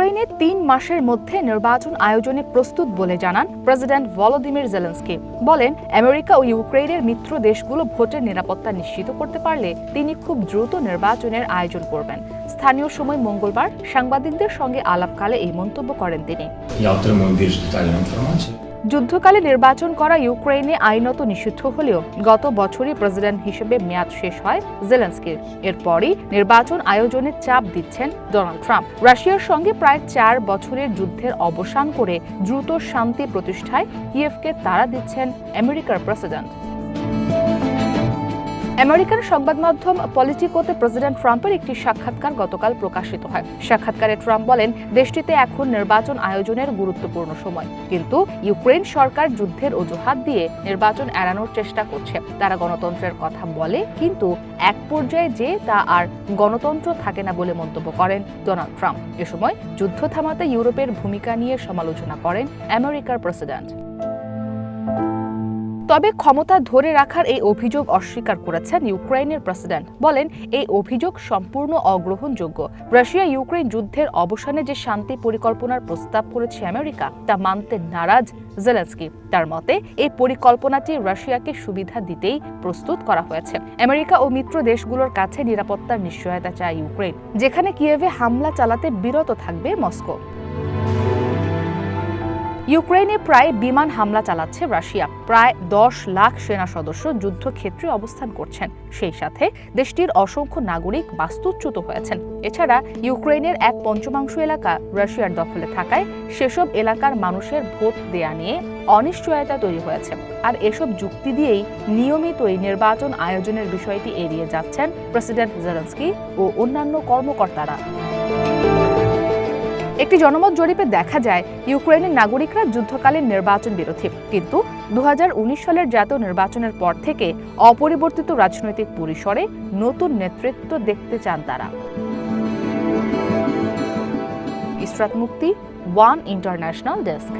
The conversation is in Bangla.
ইউক্রেনে ৩ মাসের মধ্যে নির্বাচন আয়োজনে প্রস্তুত বলে জানান প্রেসিডেন্ট ভলোদিমির জেলেনস্কি। বলেন, আমেরিকা ও ইউক্রেনের মিত্র দেশগুলো ভোটের নিরাপত্তা নিশ্চিত করতে পারলে তিনি খুব দ্রুত নির্বাচনের আয়োজন করবেন। স্থানীয় সময় মঙ্গলবার সাংবাদিকদের সঙ্গে আলাপকালে এই মন্তব্য করেন তিনি। যুদ্ধকালে নির্বাচন করা ইউক্রেনে আইনত নিষিদ্ধ হলেও গত বছরই প্রেসিডেন্ট হিসেবে মেয়াদ শেষ হয় জেলেনস্কির। এরপরই নির্বাচন আয়োজনে চাপ দিচ্ছেন ডোনাল্ড ট্রাম্প। রাশিয়ার সঙ্গে প্রায় ৪ বছরের যুদ্ধের অবসান করে দ্রুত শান্তি প্রতিষ্ঠায় কিয়েভকে তাড়া দিচ্ছেন আমেরিকার প্রেসিডেন্ট। আমেরিকান সংবাদ মাধ্যম পলিটিকোতে প্রেসিডেন্ট ট্রাম্পের একটি সাক্ষাৎকার গতকাল প্রকাশিত হয়। সাক্ষাৎকারে ট্রাম্প বলেন, দেশটিতে এখন নির্বাচন আয়োজনের গুরুত্বপূর্ণ সময়, কিন্তু ইউক্রেন সরকার যুদ্ধের অজুহাত দিয়ে নির্বাচন এড়ানোর চেষ্টা করছে। তারা গণতন্ত্রের কথা বলে, কিন্তু এক পর্যায়ে যে তা আর গণতন্ত্র থাকে না বলে মন্তব্য করেন ডোনাল্ড ট্রাম্প। এ সময় যুদ্ধ থামাতে ইউরোপের ভূমিকা নিয়ে সমালোচনা করেন আমেরিকার প্রেসিডেন্ট। তবে ক্ষমতা ধরে রাখার এই অভিযোগ অস্বীকার করেছেন ইউক্রেনের প্রেসিডেন্ট। বলেন, এই অভিযোগ সম্পূর্ণ অগ্রহণযোগ্য। রাশিয়া ইউক্রেন যুদ্ধের অবসানে যে শান্তি পরিকল্পনার প্রস্তাব করেছে আমেরিকা, তা মানতে নারাজ জেলেনস্কি। তার মতে, এই পরিকল্পনাটি রাশিয়াকে সুবিধা দিতেই প্রস্তুত করা হয়েছে। আমেরিকা ও মিত্র দেশগুলোর কাছে নিরাপত্তার নিশ্চয়তা চায় ইউক্রেন, যেখানে কিয়েভে হামলা চালাতে বিরত থাকবে মস্কো। ইউক্রেনে প্রায় বিমান হামলা চালাচ্ছে রাশিয়া। প্রায় ১০ লাখ সেনা সদস্য যুদ্ধক্ষেত্রে অবস্থান করছেন। সেই সাথে দেশটির অসংখ্য নাগরিক বাস্তুচ্যুত হয়েছেন। এছাড়া ইউক্রেনের ১/৫ এলাকা রাশিয়ার দখলে থাকায় সেসব এলাকার মানুষের ভোট দেয়া নিয়ে অনিশ্চয়তা তৈরি হয়েছে। আর এসব যুক্তি দিয়েই নিয়মিতই নির্বাচন আয়োজনের বিষয়টি এড়িয়ে যাচ্ছেন প্রেসিডেন্ট জেলেনস্কি ও অন্যান্য কর্মকর্তারা। একটি জনমত জরিপে দেখা যায়, ইউক্রেনের নাগরিকরা যুদ্ধকালীন নির্বাচন বিরোধী, কিন্তু ২০১৯ সালের জাতীয় নির্বাচনের পর থেকে অপরিবর্তিত রাজনৈতিক পরিসরে নতুন নেতৃত্ব দেখতে চান তারা। ইসরাত মুক্তি, ওয়ান ইন্টারন্যাশনাল ডেস্ক।